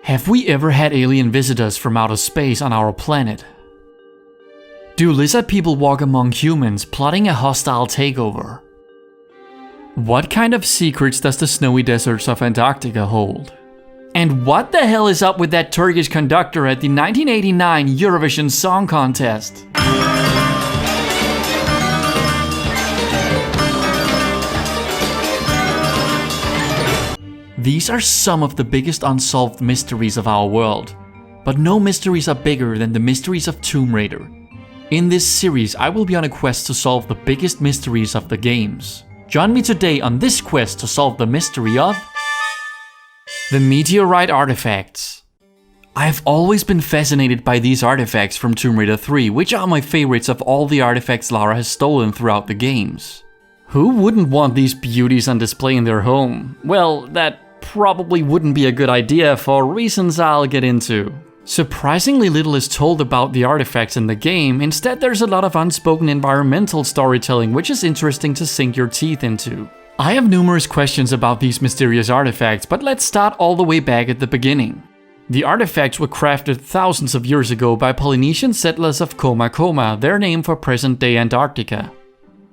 Have we ever had alien visitors from outer space on our planet? Do lizard people walk among humans, plotting a hostile takeover? What kind of secrets does the snowy deserts of Antarctica hold? And what the hell is up with that Turkish conductor at the 1989 Eurovision Song Contest? These are some of the biggest unsolved mysteries of our world, but no mysteries are bigger than the mysteries of Tomb Raider. In this series, I will be on a quest to solve the biggest mysteries of the games. Join me today on this quest to solve the mystery of the Meteorite Artefacts. I have always been fascinated by these artifacts from Tomb Raider 3, which are my favorites of all the artifacts Lara has stolen throughout the games. Who wouldn't want these beauties on display in their home? Well, that probably wouldn't be a good idea for reasons I'll get into. Surprisingly little is told about the artifacts in the game. Instead, there's a lot of unspoken environmental storytelling, which is interesting to sink your teeth into. I have numerous questions about these mysterious artifacts, but let's start all the way back at the beginning. The artifacts were crafted thousands of years ago by Polynesian settlers of Coma, their name for present-day Antarctica.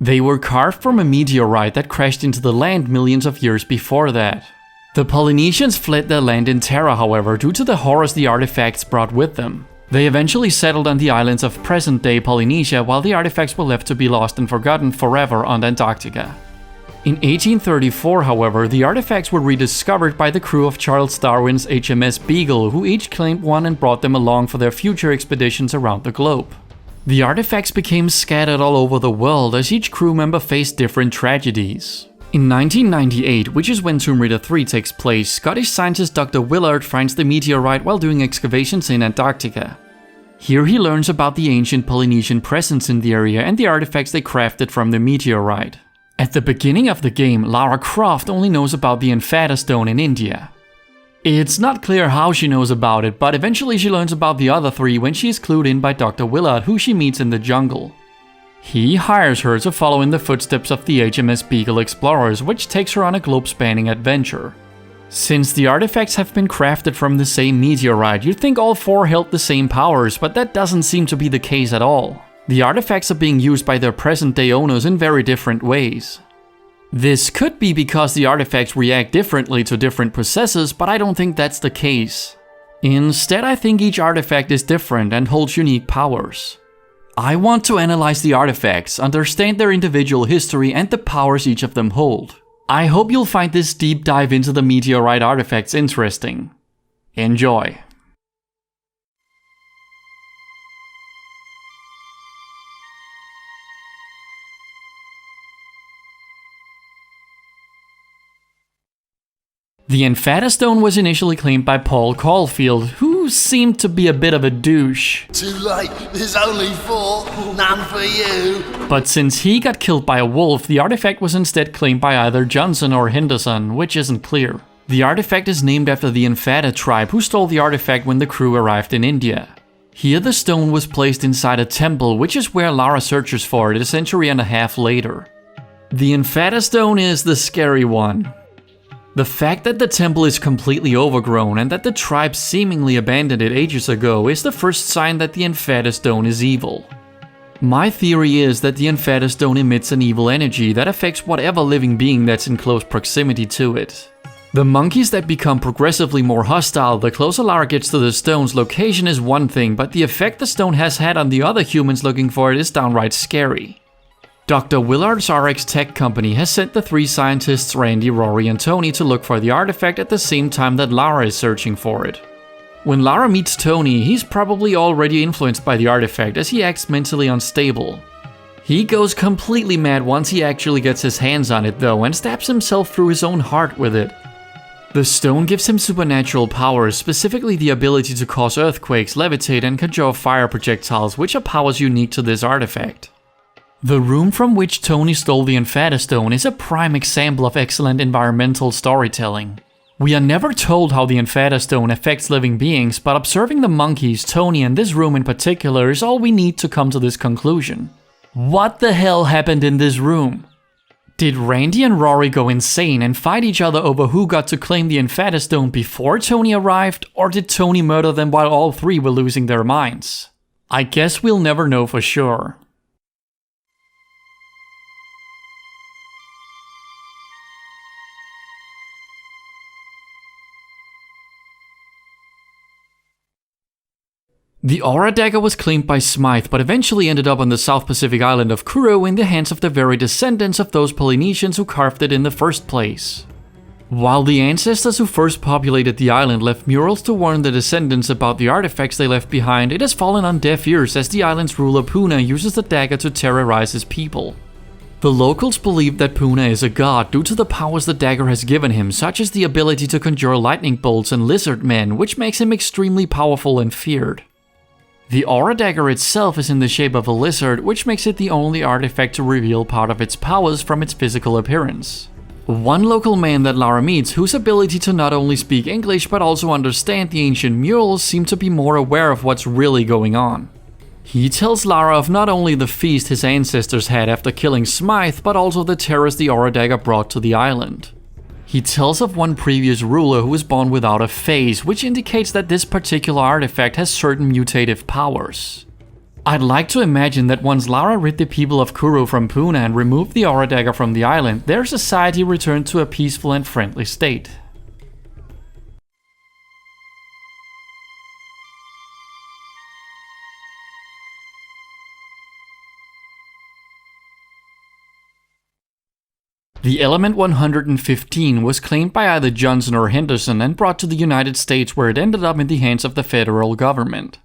They were carved from a meteorite that crashed into the land millions of years before that. The Polynesians fled their land in terror, however, due to the horrors the artifacts brought with them. They eventually settled on the islands of present-day Polynesia, while the artifacts were left to be lost and forgotten forever on Antarctica. In 1834, however, the artifacts were rediscovered by the crew of Charles Darwin's HMS Beagle, who each claimed one and brought them along for their future expeditions around the globe. The artifacts became scattered all over the world as each crew member faced different tragedies. In 1998, which is when Tomb Raider 3 takes place, Scottish scientist Dr. Willard finds the meteorite while doing excavations in Antarctica. Here he learns about the ancient Polynesian presence in the area and the artifacts they crafted from the meteorite. At the beginning of the game, Lara Croft only knows about the Enfada Stone in India. It's not clear how she knows about it, but eventually she learns about the other three when she is clued in by Dr. Willard, who she meets in the jungle. He hires her to follow in the footsteps of the HMS Beagle explorers, which takes her on a globe-spanning adventure. Since the artifacts have been crafted from the same meteorite, you'd think all four held the same powers, but that doesn't seem to be the case at all. The artifacts are being used by their present-day owners in very different ways. This could be because the artifacts react differently to different possessors, but I don't think that's the case. Instead, I think each artifact is different and holds unique powers. I want to analyze the artifacts, understand their individual history and the powers each of them hold. I hope you'll find this deep dive into the meteorite artifacts interesting. Enjoy! The Enfada Stone was initially claimed by Paul Caulfield, who seemed to be a bit of a douche. Too late, there's only 4, none for you. But since he got killed by a wolf, the artifact was instead claimed by either Johnson or Henderson, which isn't clear. The artifact is named after the Enfada tribe, who stole the artifact when the crew arrived in India. Here the stone was placed inside a temple, which is where Lara searches for it a century and a half later. The Enfada Stone is the scary one. The fact that the temple is completely overgrown and that the tribe seemingly abandoned it ages ago is the first sign that the Enfada Stone is evil. My theory is that the Enfada Stone emits an evil energy that affects whatever living being that's in close proximity to it. The monkeys that become progressively more hostile the closer Lara gets to the stone's location is one thing, but the effect the stone has had on the other humans looking for it is downright scary. Dr. Willard's RX Tech Company has sent the 3 scientists Randy, Rory and Tony to look for the artifact at the same time that Lara is searching for it. When Lara meets Tony, he's probably already influenced by the artifact as he acts mentally unstable. He goes completely mad once he actually gets his hands on it though and stabs himself through his own heart with it. The stone gives him supernatural powers, specifically the ability to cause earthquakes, levitate and conjure fire projectiles, which are powers unique to this artifact. The room from which Tony stole the Enfada Stone is a prime example of excellent environmental storytelling. We are never told how the Enfada Stone affects living beings, but observing the monkeys, Tony and this room in particular is all we need to come to this conclusion. What the hell happened in this room? Did Randy and Rory go insane and fight each other over who got to claim the Infata Stone before Tony arrived, or did Tony murder them while all three were losing their minds? I guess we'll never know for sure. The Aura Dagger was claimed by Smythe, but eventually ended up on the South Pacific island of Kuro in the hands of the very descendants of those Polynesians who carved it in the first place. While the ancestors who first populated the island left murals to warn the descendants about the artifacts they left behind, it has fallen on deaf ears as the island's ruler Puna uses the dagger to terrorize his people. The locals believe that Puna is a god due to the powers the dagger has given him, such as the ability to conjure lightning bolts and lizard men, which makes him extremely powerful and feared. The Aura Dagger itself is in the shape of a lizard, which makes it the only artifact to reveal part of its powers from its physical appearance. One local man that Lara meets, whose ability to not only speak English but also understand the ancient murals, seem to be more aware of what's really going on. He tells Lara of not only the feast his ancestors had after killing Smythe, but also the terrors the Aura Dagger brought to the island. He tells of one previous ruler who was born without a face, which indicates that this particular artifact has certain mutative powers. I'd like to imagine that once Lara rid the people of Kuro from Puna and removed the Aura Dagger from the island, their society returned to a peaceful and friendly state. The element 115 was claimed by either Johnson or Henderson and brought to the United States, where it ended up in the hands of the federal government.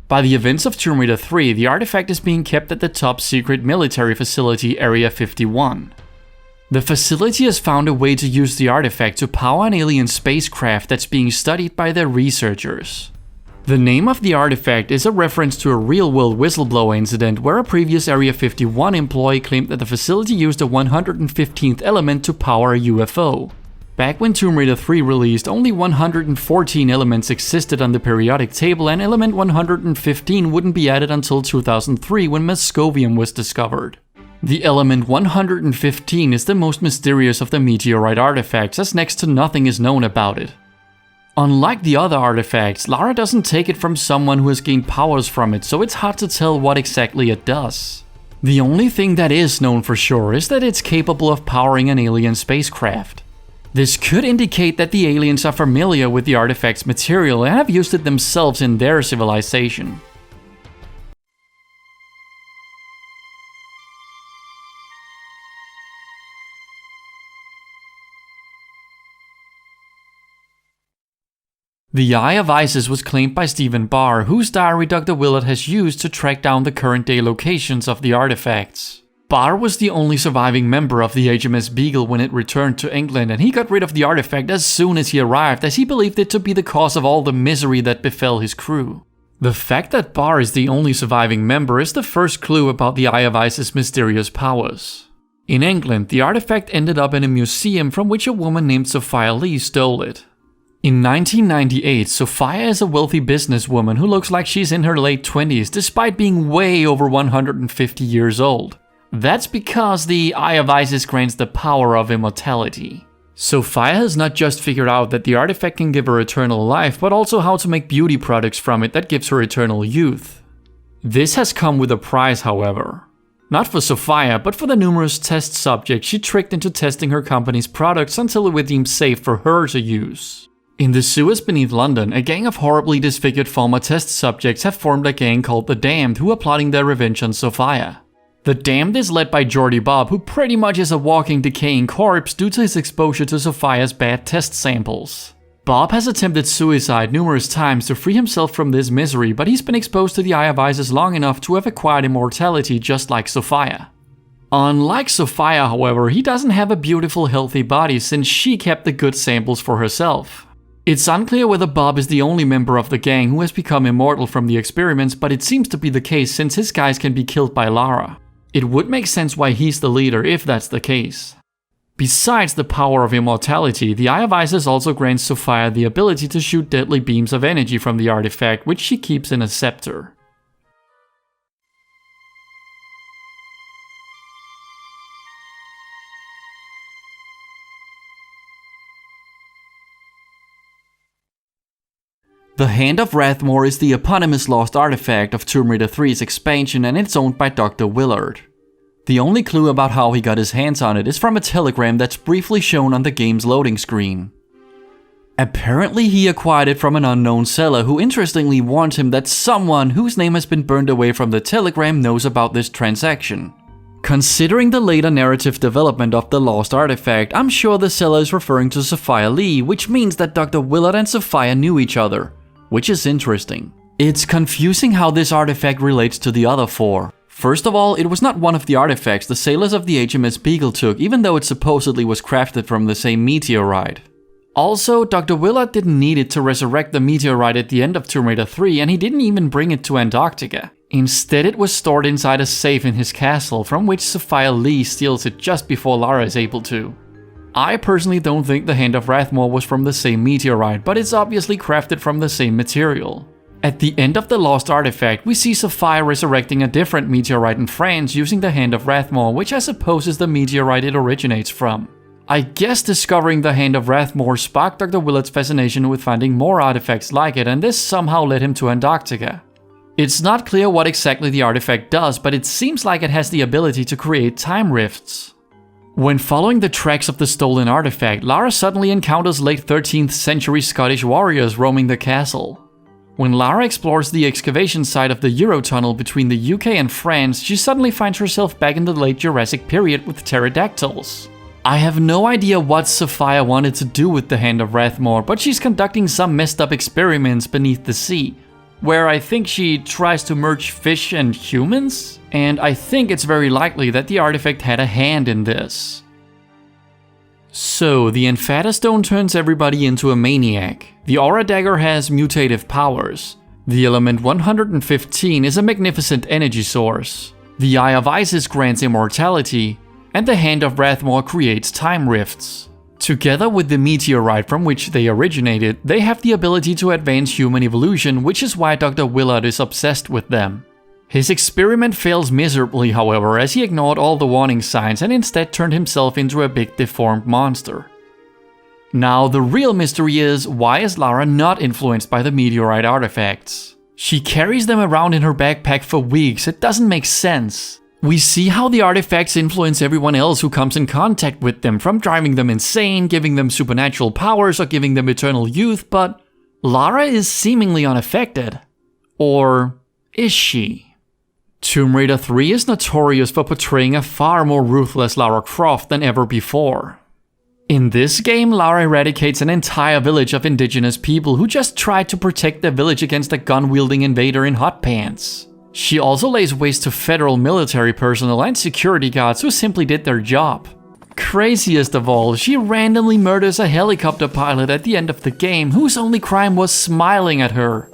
By the events of Tomb Raider 3, the artifact is being kept at the top secret military facility Area 51. The facility has found a way to use the artifact to power an alien spacecraft that's being studied by their researchers. The name of the artifact is a reference to a real-world whistleblower incident where a previous Area 51 employee claimed that the facility used a 115th element to power a UFO. Back when Tomb Raider 3 released, only 114 elements existed on the periodic table, and element 115 wouldn't be added until 2003 when Moscovium was discovered. The element 115 is the most mysterious of the Meteorite Artefacts, as next to nothing is known about it. Unlike the other artifacts, Lara doesn't take it from someone who has gained powers from it, so it's hard to tell what exactly it does. The only thing that is known for sure is that it's capable of powering an alien spacecraft. This could indicate that the aliens are familiar with the artifact's material and have used it themselves in their civilization. The Eye of Isis was claimed by Stephen Barr, whose diary Dr. Willard has used to track down the current-day locations of the artifacts. Barr was the only surviving member of the HMS Beagle when it returned to England, and he got rid of the artifact as soon as he arrived, as he believed it to be the cause of all the misery that befell his crew. The fact that Barr is the only surviving member is the first clue about the Eye of Isis' mysterious powers. In England, the artifact ended up in a museum from which a woman named Sophia Lee stole it. In 1998, Sophia is a wealthy businesswoman who looks like she's in her late 20s despite being way over 150 years old. That's because the Eye of Isis grants the power of immortality. Sophia has not just figured out that the artifact can give her eternal life, but also how to make beauty products from it that gives her eternal youth. This has come with a price, however. Not for Sophia, but for the numerous test subjects she tricked into testing her company's products until it was deemed safe for her to use. In the sewers beneath London, a gang of horribly disfigured former test subjects have formed a gang called the Damned, who are plotting their revenge on Sophia. The Damned is led by Geordie Bob, who pretty much is a walking decaying corpse due to his exposure to Sophia's bad test samples. Bob has attempted suicide numerous times to free himself from this misery, but he's been exposed to the Eye of Isis long enough to have acquired immortality just like Sophia. Unlike Sophia, however, he doesn't have a beautiful, healthy body since she kept the good samples for herself. It's unclear whether Bob is the only member of the gang who has become immortal from the experiments, but it seems to be the case since his guys can be killed by Lara. It would make sense why he's the leader if that's the case. Besides the power of immortality, the Eye of Isis also grants Sophia the ability to shoot deadly beams of energy from the artifact, which she keeps in a scepter. The Hand of Rathmore is the eponymous lost artifact of Tomb Raider 3's expansion, and it's owned by Dr. Willard. The only clue about how he got his hands on it is from a telegram that's briefly shown on the game's loading screen. Apparently he acquired it from an unknown seller who interestingly warned him that someone whose name has been burned away from the telegram knows about this transaction. Considering the later narrative development of the lost artifact, I'm sure the seller is referring to Sophia Lee, which means that Dr. Willard and Sophia knew each other, which is interesting. It's confusing how this artifact relates to the other four. First of all, it was not one of the artifacts the sailors of the HMS Beagle took, even though it supposedly was crafted from the same meteorite. Also, Dr. Willard didn't need it to resurrect the meteorite at the end of Tomb Raider 3, and he didn't even bring it to Antarctica. Instead, it was stored inside a safe in his castle, from which Sophia Lee steals it just before Lara is able to. I personally don't think the Hand of Rathmore was from the same meteorite, but it's obviously crafted from the same material. At the end of the lost artifact, we see Sophia resurrecting a different meteorite in France using the Hand of Rathmore, which I suppose is the meteorite it originates from. I guess discovering the Hand of Rathmore sparked Dr. Willard's fascination with finding more artifacts like it, and this somehow led him to Antarctica. It's not clear what exactly the artifact does, but it seems like it has the ability to create time rifts. When following the tracks of the stolen artifact, Lara suddenly encounters late 13th century Scottish warriors roaming the castle. When Lara explores the excavation site of the Eurotunnel between the UK and France, she suddenly finds herself back in the late Jurassic period with pterodactyls. I have no idea what Sophia wanted to do with the Hand of Rathmore, but she's conducting some messed up experiments beneath the sea, where I think she tries to merge fish and humans, and I think it's very likely that the artifact had a hand in this. So, the Infata Stone turns everybody into a maniac. The Aura Dagger has mutative powers. The element 115 is a magnificent energy source. The Eye of Isis grants immortality, and the Hand of Rathmore creates time rifts. Together with the meteorite from which they originated, they have the ability to advance human evolution, which is why Dr. Willard is obsessed with them. His experiment fails miserably, however, as he ignored all the warning signs and instead turned himself into a big deformed monster. Now, the real mystery is, why is Lara not influenced by the meteorite artifacts? She carries them around in her backpack for weeks, it doesn't make sense. We see how the artifacts influence everyone else who comes in contact with them, from driving them insane, giving them supernatural powers, or giving them eternal youth, but Lara is seemingly unaffected. Or is she? Tomb Raider 3 is notorious for portraying a far more ruthless Lara Croft than ever before. In this game, Lara eradicates an entire village of indigenous people who just tried to protect their village against a gun-wielding invader in hot pants. She also lays waste to federal military personnel and security guards who simply did their job. Craziest of all, she randomly murders a helicopter pilot at the end of the game whose only crime was smiling at her.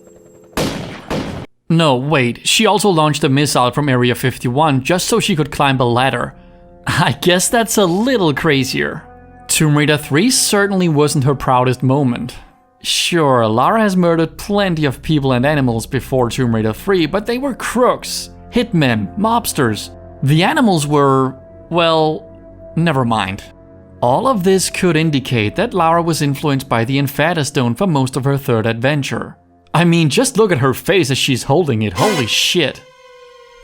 No, wait, she also launched a missile from Area 51 just so she could climb a ladder. I guess that's a little crazier. Tomb Raider 3 certainly wasn't her proudest moment. Sure, Lara has murdered plenty of people and animals before Tomb Raider 3, but they were crooks, hitmen, mobsters. The animals were, well, never mind. All of this could indicate that Lara was influenced by the Infata Stone for most of her third adventure. I mean, just look at her face as she's holding it, holy shit.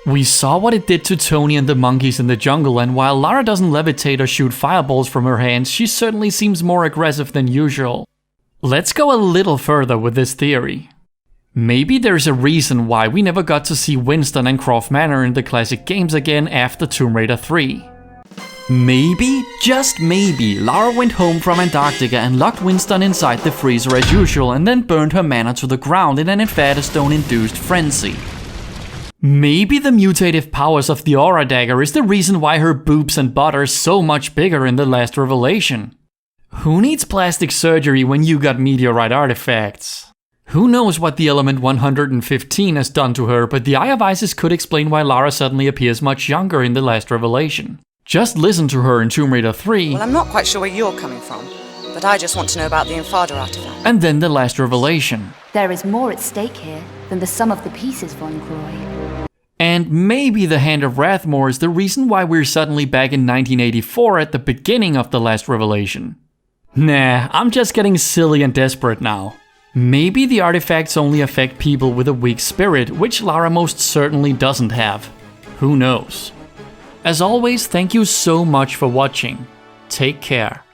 We saw what it did to Tony and the monkeys in the jungle, and while Lara doesn't levitate or shoot fireballs from her hands, she certainly seems more aggressive than usual. Let's go a little further with this theory. Maybe there's a reason why we never got to see Winston and Croft Manor in the classic games again after Tomb Raider 3. Maybe, just maybe, Lara went home from Antarctica and locked Winston inside the freezer as usual and then burned her manor to the ground in an Infata Stone-induced frenzy. Maybe the mutative powers of the Aura Dagger is the reason why her boobs and butt are so much bigger in the last revelation. Who needs plastic surgery when you got meteorite artifacts? Who knows what the element 115 has done to her, but the Eye of Isis could explain why Lara suddenly appears much younger in the last revelation. Just listen to her in Tomb Raider 3. Well, I'm not quite sure where you're coming from, but I just want to know about the Infata artifact. And then the last revelation. There is more at stake here than the sum of the pieces, Von Croy. And maybe the Hand of Rathmore is the reason why we're suddenly back in 1984 at the beginning of the last revelation. Nah, I'm just getting silly and desperate now. Maybe the artifacts only affect people with a weak spirit, which Lara most certainly doesn't have. Who knows? As always, thank you so much for watching. Take care.